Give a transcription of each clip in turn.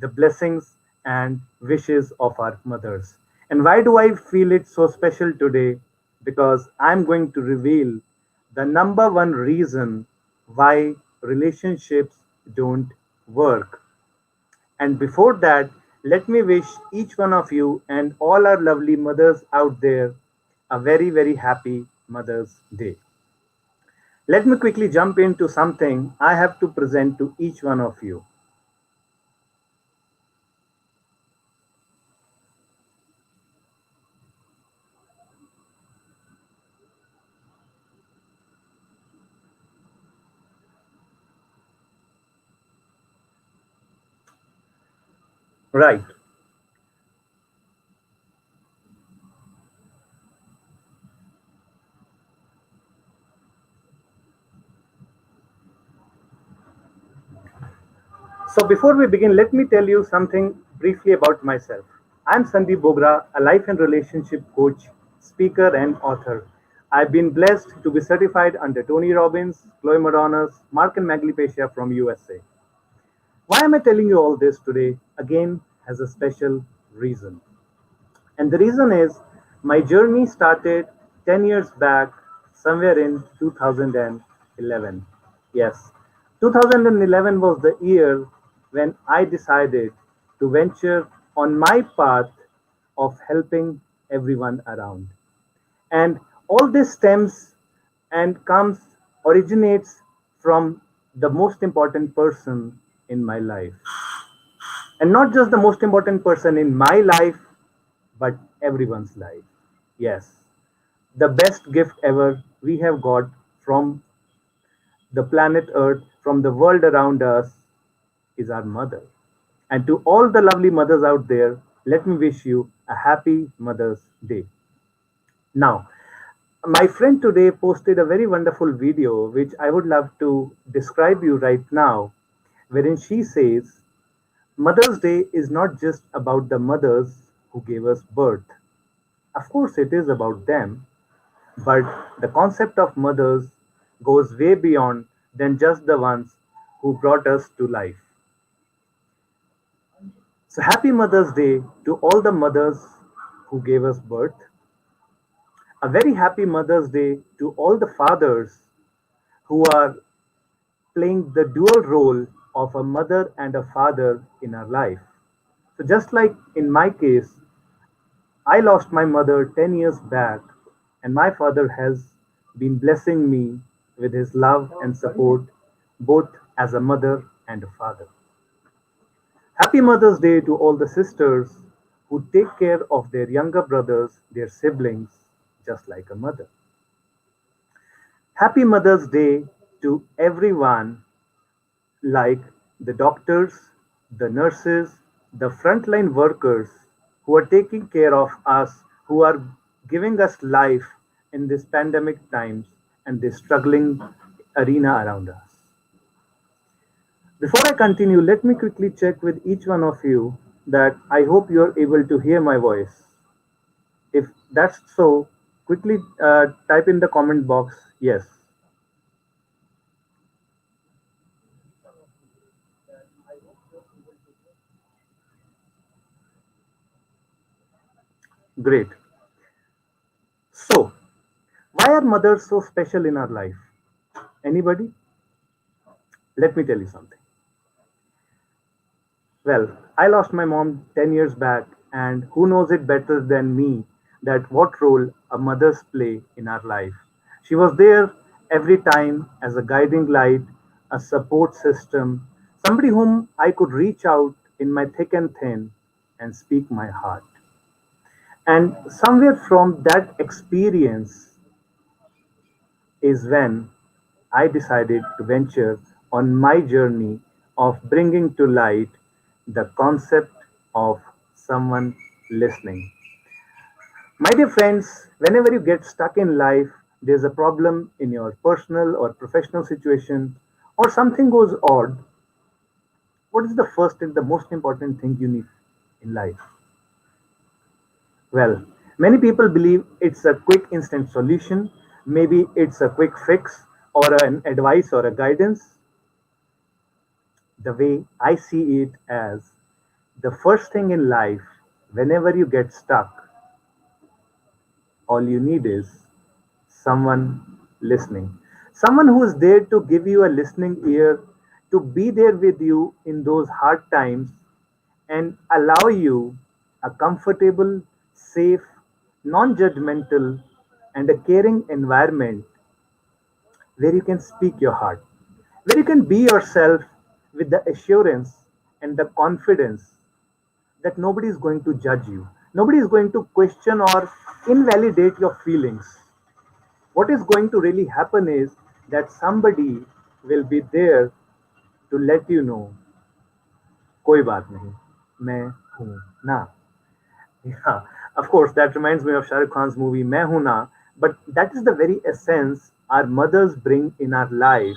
the blessings and wishes of our mothers. And why do I feel it so special today? Because I'm going to reveal the number one reason why relationships don't work. And before that, let me wish each one of you and all our lovely mothers out there a very, very happy Mother's Day. Let me quickly jump into something I have to present to each one of you. Right. So before we begin, let me tell you something briefly about myself. I'm Sandeep Bogra, a life and relationship coach, speaker, and author. I've been blessed to be certified under Tony Robbins, Chloe Modonas, Mark and Maglipecia from USA. Why am I telling you all this today? Again, has a special reason. And the reason is my journey started 10 years back, somewhere in 2011. Yes, 2011 was the year when I decided to venture on my path of helping everyone around. And all this stems and comes, originates from the most important person in my life. And not just the most important person in my life, but everyone's life. Yes, the best gift ever we have got from the planet Earth, from the world around us, is our mother. And to all the lovely mothers out there, let me wish you a happy Mother's Day. Now, my friend today posted a very wonderful video which I would love to describe you right now, wherein she says, Mother's Day is not just about the mothers who gave us birth. Of course, it is about them, but the concept of mothers goes way beyond than just the ones who brought us to life. So, happy Mother's Day to all the mothers who gave us birth. A very happy Mother's Day to all the fathers who are playing the dual role of a mother and a father in our life. So, just like in my case, I lost my mother 10 years back, and my father has been blessing me with his love and support, both as a mother and a father. Happy Mother's Day to all the sisters who take care of their younger brothers, their siblings, just like a mother. Happy Mother's Day to everyone, like the doctors, the nurses, the frontline workers who are taking care of us, who are giving us life in this pandemic times and this struggling arena around us. Before I continue, let me quickly check with each one of you that I hope you are able to hear my voice. If that's so, quickly type in the comment box yes. Great. So, why are mothers so special in our life? Anybody? Let me tell you something. Well, I lost my mom 10 years back, and who knows it better than me that what role a mother's play in our life. She was there every time as a guiding light, a support system, somebody whom I could reach out in my thick and thin and speak my heart. And somewhere from that experience is when I decided to venture on my journey of bringing to light the concept of someone listening. My dear friends, whenever you get stuck in life, there's a problem in your personal or professional situation, or something goes odd, what is the first and the most important thing you need in life? Well, many people believe it's a quick instant solution, maybe it's a quick fix or an advice or a guidance. The way I see it as The first thing in life, whenever you get stuck, all you need is someone listening. Someone who is there to give you a listening ear, to be there with you in those hard times and allow you a comfortable, safe, non judgmental, and a caring environment where you can speak your heart, where you can be yourself with the assurance and the confidence that nobody is going to judge you. Nobody is going to question or invalidate your feelings. What is going to really happen is that somebody will be there to let you know, कोई बात नहीं, मैं हूं ना. Yeah, of course, that reminds me of Shah Rukh Khan's movie Main Hoon Na, but that is the very essence our mothers bring in our life,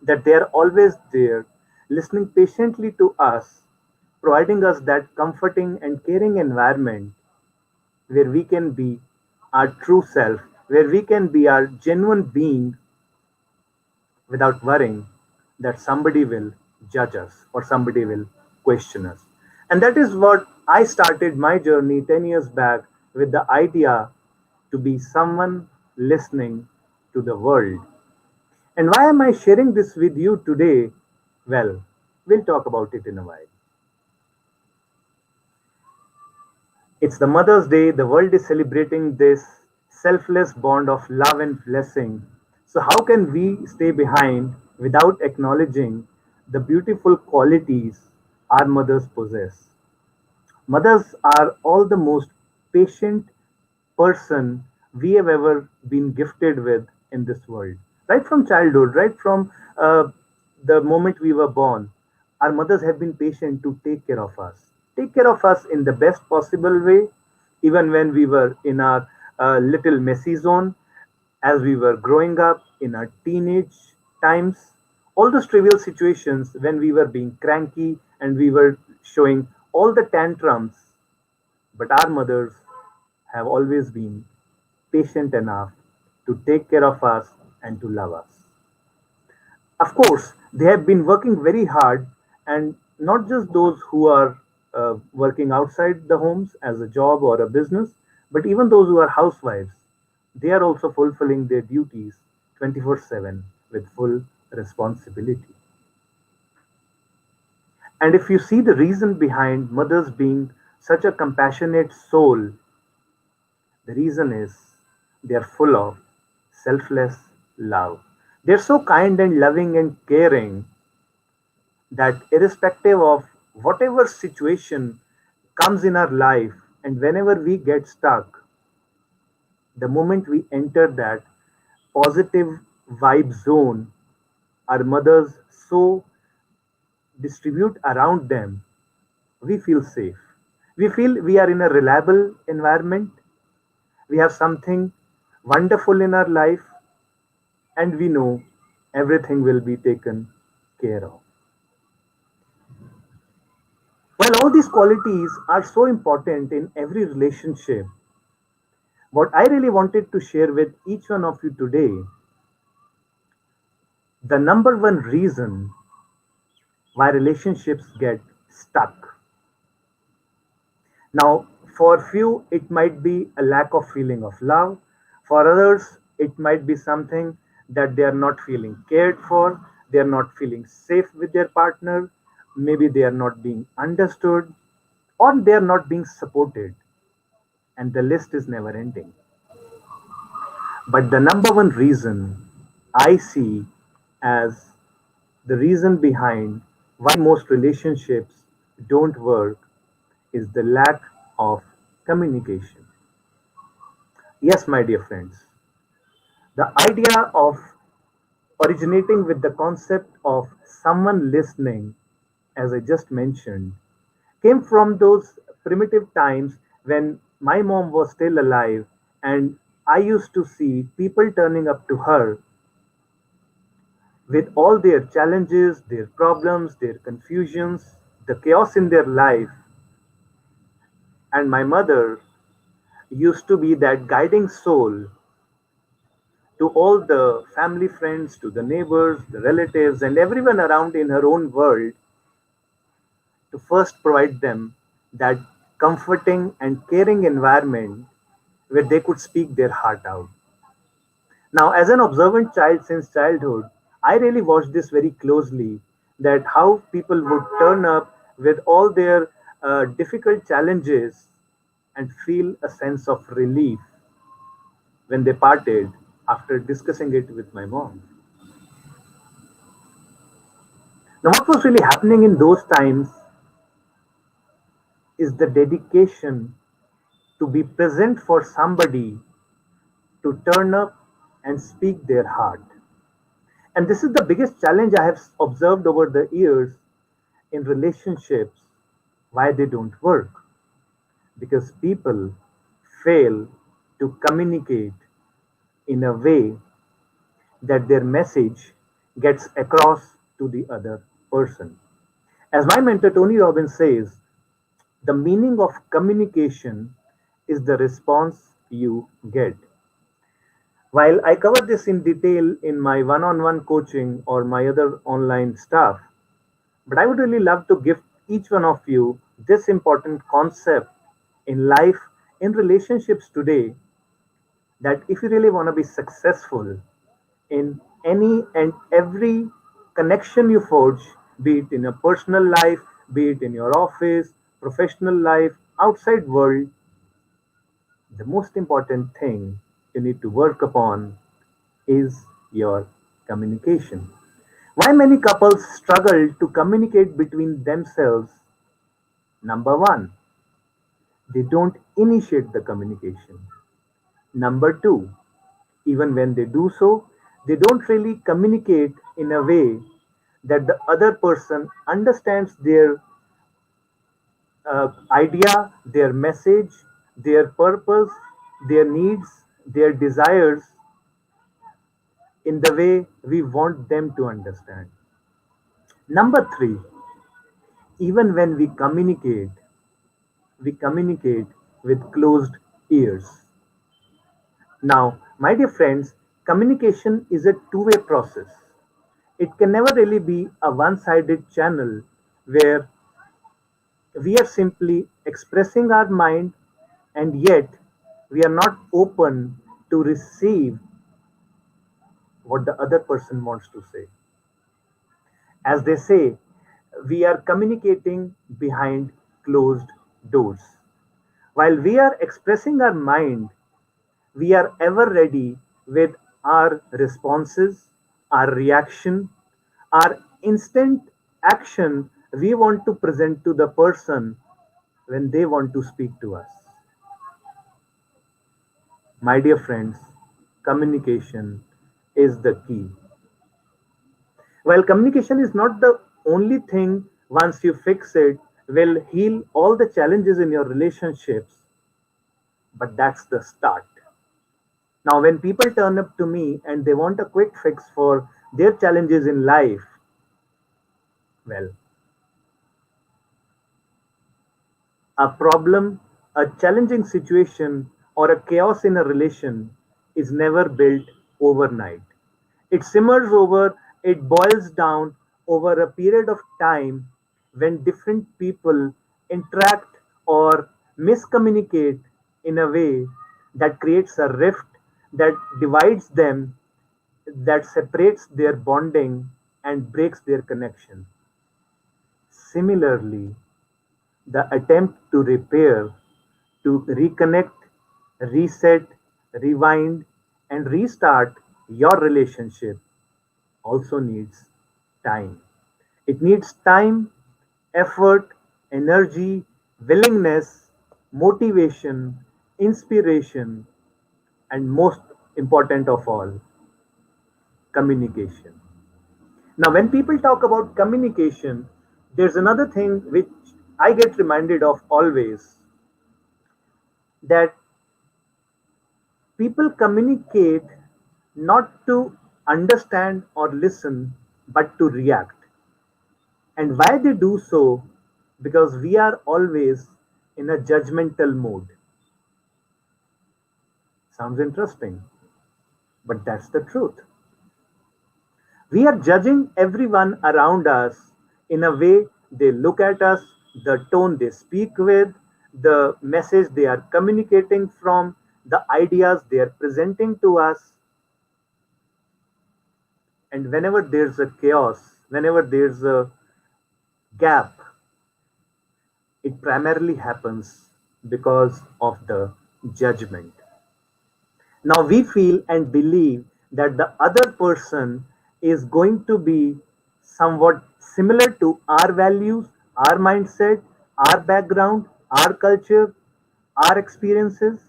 that they are always there, listening patiently to us, providing us that comforting and caring environment where we can be our true self, where we can be our genuine being without worrying that somebody will judge us or somebody will question us. And that is what I started my journey 10 years back with the idea to be someone listening to the world. And why am I sharing this with you today? Well, we'll talk about it in a while. It's the Mother's Day. The world is celebrating this selfless bond of love and blessing. So, how can we stay behind without acknowledging the beautiful qualities our mothers possess? Mothers are all the most patient person we have ever been gifted with in this world. Right from childhood, right from the moment we were born, our mothers have been patient to take care of us in the best possible way, even when we were in our little messy zone, as we were growing up in our teenage times, all those trivial situations when we were being cranky and we were showing all the tantrums, but our mothers have always been patient enough to take care of us and to love us. Of course, they have been working very hard, and not just those who are working outside the homes as a job or a business, but even those who are housewives. They are also fulfilling their duties 24/7 with full responsibility. And if you see the reason behind mothers being such a compassionate soul, the reason is they are full of selfless love. They're so kind and loving and caring that irrespective of whatever situation comes in our life and whenever we get stuck, the moment we enter that positive vibe zone, our mothers so distribute around them, we feel safe. We feel we are in a reliable environment. We have something wonderful in our life, and we know everything will be taken care of. While all these qualities are so important in every relationship, what I really wanted to share with each one of you today, the number one reason why relationships get stuck. Now, for few, it might be a lack of feeling of love. For others, it might be something that they are not feeling cared for, they are not feeling safe with their partner, maybe they are not being understood, or they are not being supported. And the list is never ending. But the number one reason I see as the reason behind why most relationships don't work is the lack of communication. Yes, my dear friends, the idea of originating with the concept of someone listening, as I just mentioned, came from those primitive times when my mom was still alive and I used to see people turning up to her with all their challenges, their problems, their confusions, the chaos in their life. And my mother used to be that guiding soul to all the family friends, to the neighbors, the relatives, and everyone around in her own world to first provide them that comforting and caring environment where they could speak their heart out. Now, as an observant child since childhood, I really watched this very closely, that how people would turn up with all their difficult challenges and feel a sense of relief when they parted after discussing it with my mom. Now, what was really happening in those times is the dedication to be present for somebody, to turn up and speak their heart. And this is the biggest challenge I have observed over the years in relationships, why they don't work. Because people fail to communicate in a way that their message gets across to the other person. As my mentor Tony Robbins says, the meaning of communication is the response you get. While I cover this in detail in my one on one coaching or my other online stuff, but I would really love to give each one of you this important concept in life, in relationships today, that if you really want to be successful in any and every connection you forge, be it in your personal life, be it in your office, professional life, outside world, the most important thing you need to work upon is your communication. Why many couples struggle to communicate between themselves? Number one, they don't initiate the communication. Number two, even when they do so, they don't really communicate in a way that the other person understands their idea, their message, their purpose, their needs, their desires in the way we want them to understand. Number three, even when we communicate with closed ears. Now, my dear friends, communication is a two-way process. It can never really be a one-sided channel where we are simply expressing our mind and yet we are not open to receive what the other person wants to say. As they say, we are communicating behind closed doors. While we are expressing our mind, we are ever ready with our responses, our reaction, our instant action we want to present to the person when they want to speak to us. My dear friends, communication is the key. While communication is not the only thing, once you fix it, will heal all the challenges in your relationships, but that's the start. Now, when people turn up to me and they want a quick fix for their challenges in life, well, a problem, a challenging situation, or a chaos in a relation is never built overnight. It simmers over, it boils down over a period of time when different people interact or miscommunicate in a way that creates a rift that divides them, that separates their bonding and breaks their connection. Similarly, the attempt to repair, to reconnect, reset, rewind, and restart your relationship also needs time. It needs time, effort, energy, willingness, motivation, inspiration, and most important of all, communication. Now, when people talk about communication, there's another thing which I get reminded of always, that people communicate not to understand or listen, but to react. And why they do so? Because we are always in a judgmental mode. Sounds interesting, but that's the truth. We are judging everyone around us in a way they look at us, the tone they speak with, the message they are communicating from, the ideas they are presenting to us. And whenever there's a chaos, whenever there's a gap, it primarily happens because of the judgment. Now we feel and believe that the other person is going to be somewhat similar to our values, our mindset, our background, our culture, our experiences.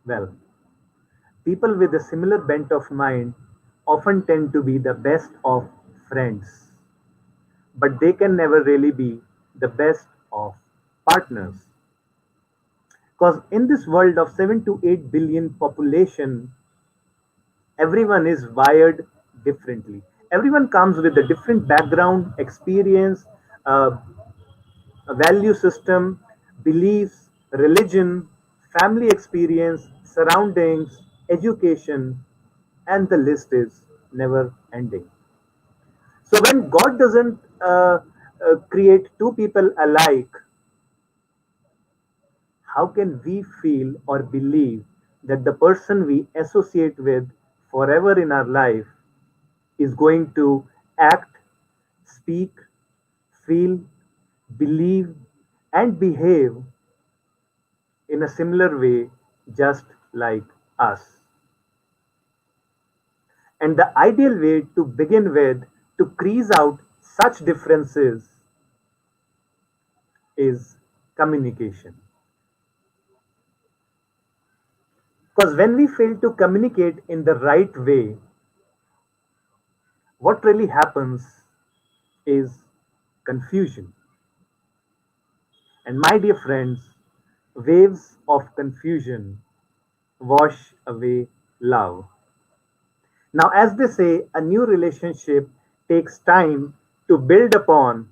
Well, people with a similar bent of mind often tend to be the best of friends, but they can never really be the best of partners. Because in this world of 7 to 8 billion population, everyone is wired differently. Everyone comes with a different background, experience, uh, a value system, beliefs, religion, family experience, surroundings, education, and the list is never ending. So when God doesn't create two people alike, how can we feel or believe that the person we associate with forever in our life is going to act, speak, feel, believe, and behave in a similar way just like us? And the ideal way to begin with to crease out such differences is communication. Because when we fail to communicate in the right way, what really happens is confusion. And my dear friends, waves of confusion wash away love. Now, as they say, a new relationship takes time to build upon,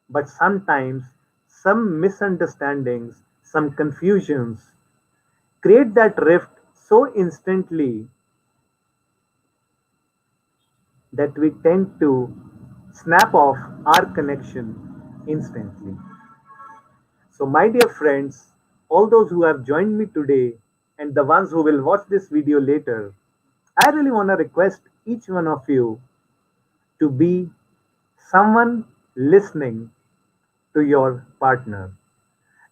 but sometimes some misunderstandings, some confusions create that rift so instantly that we tend to snap off our connection instantly. So, my dear friends, all those who have joined me today and the ones who will watch this video later, I really want to request each one of you to be someone listening to your partner.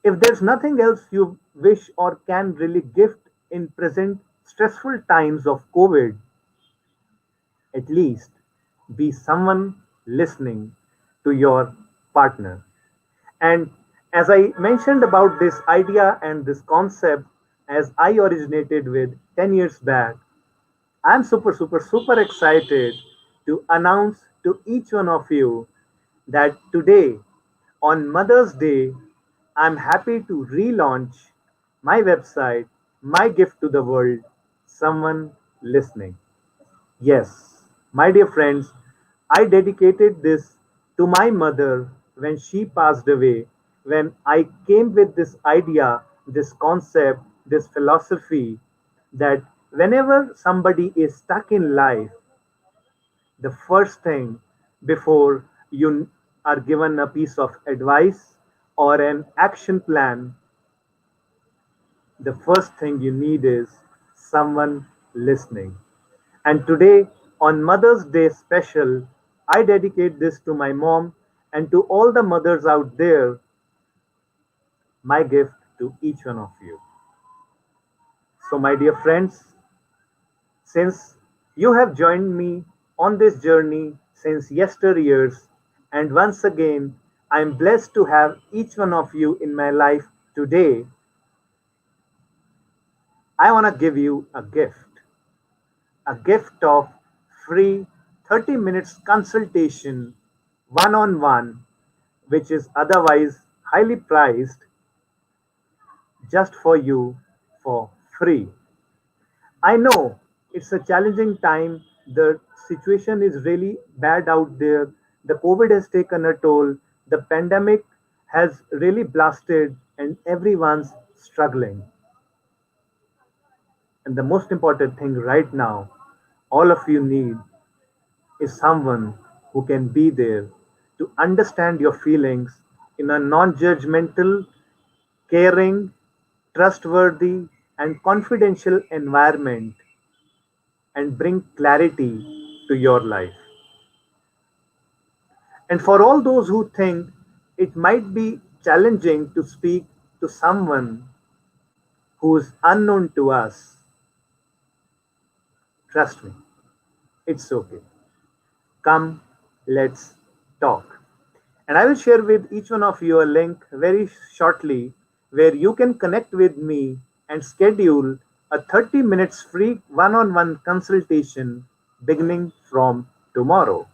If there's nothing else you wish or can really gift in present stressful times of COVID, at least be someone listening to your partner. And as I mentioned about this idea and this concept, as I originated with 10 years back, I'm super excited to announce to each one of you that today, on Mother's Day, I'm happy to relaunch my website, My Gift to the World, Someone Listening. Yes, my dear friends, I dedicated this to my mother when she passed away, when I came with this idea, this concept, this philosophy that whenever somebody is stuck in life, the first thing before you are given a piece of advice or an action plan, the first thing you need is someone listening. And today, on Mother's Day special, I dedicate this to my mom and to all the mothers out there, my gift to each one of you. So, my dear friends, since you have joined me on this journey since yesteryears, and once again, I am blessed to have each one of you in my life today, I want to give you a gift of free 30 minutes consultation one on one, which is otherwise highly priced, just for you for free. I know it's a challenging time. The situation is really bad out there. The COVID has taken a toll. The pandemic has really blasted, and everyone's struggling. And the most important thing right now, all of you need is someone who can be there to understand your feelings in a non judgmental, caring, trustworthy, and confidential environment and bring clarity to your life. And for all those who think it might be challenging to speak to someone who is unknown to us, trust me, it's okay. Come, let's talk. And I will share with each one of you a link very shortly where you can connect with me and schedule a 30 minutes free one on one consultation beginning from tomorrow.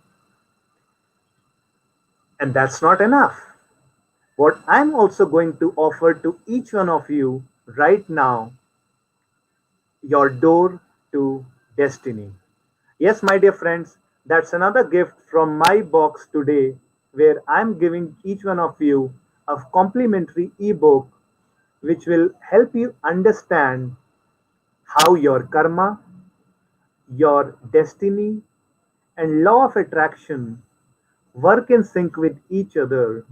And that's not enough. What I'm also going to offer to each one of you right now, your door to destiny. Yes, my dear friends, that's another gift from my box today where I'm giving each one of you a complimentary ebook which will help you understand how your karma, your destiny, and law of attraction work in sync with each other,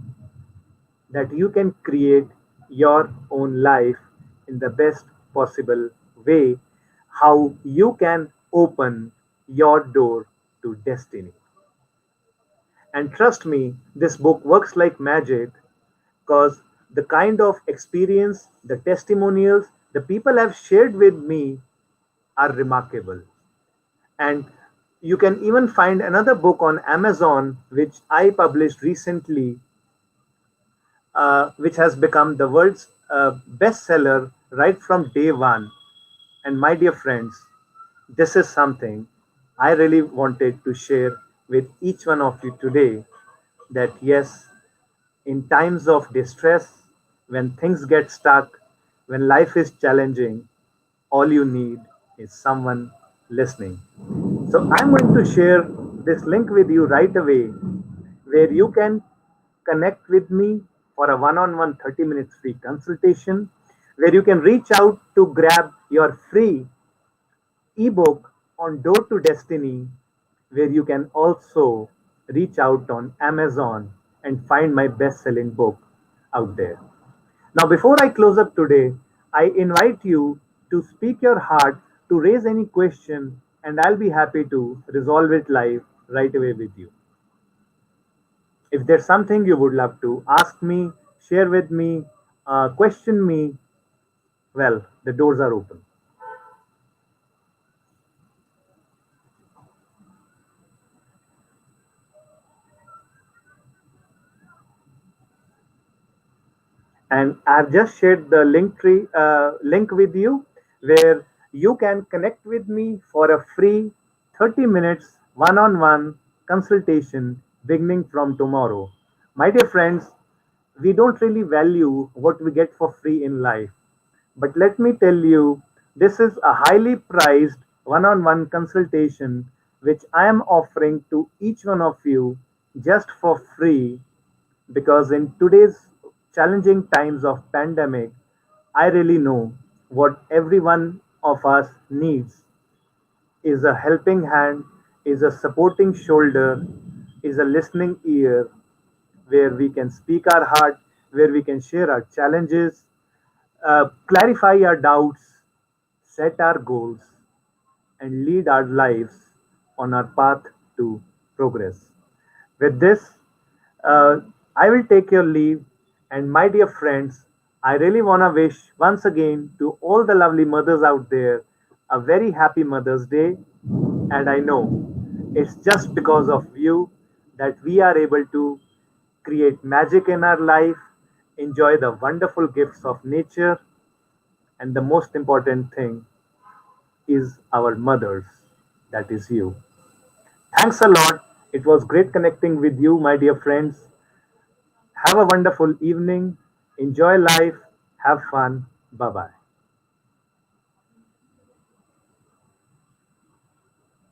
that you can create your own life in the best possible way, how you can open your door to destiny. And trust me, this book works like magic because the kind of experience, the testimonials the people have shared with me are remarkable. And you can even find another book on Amazon, which I published recently, which has become the world's bestseller right from day one. And my dear friends, this is something I really wanted to share with each one of you today, that yes, in times of distress, when things get stuck, when life is challenging, all you need is someone listening. So I'm going to share this link with you right away where you can connect with me for a one on one 30 minutes free consultation, where you can reach out to grab your free ebook on Door to Destiny, where you can also reach out on Amazon and find my best selling book out there. Now, before I close up today, I invite you to speak your heart, to raise any question, and I'll be happy to resolve it live right away with you. If there's something you would love to ask me, share with me, question me, well, the doors are open. And I've just shared the link with you where you can connect with me for a free 30 minutes one-on-one consultation beginning from tomorrow. My dear friends, we don't really value what we get for free in life. But let me tell you, this is a highly prized one-on-one consultation which I am offering to each one of you just for free, because in today's challenging times of pandemic, I really know what every one of us needs is a helping hand, is a supporting shoulder, is a listening ear where we can speak our heart, where we can share our challenges, clarify our doubts, set our goals, and lead our lives on our path to progress. With this, uh, I will take your leave. And my dear friends, I really want to wish once again to all the lovely mothers out there a very happy Mother's Day. And I know it's just because of you that we are able to create magic in our life, enjoy the wonderful gifts of nature, and the most important thing is our mothers, that is you. Thanks a lot. It was great connecting with you, my dear friends. Have a wonderful evening. Enjoy life. Have fun. Bye bye.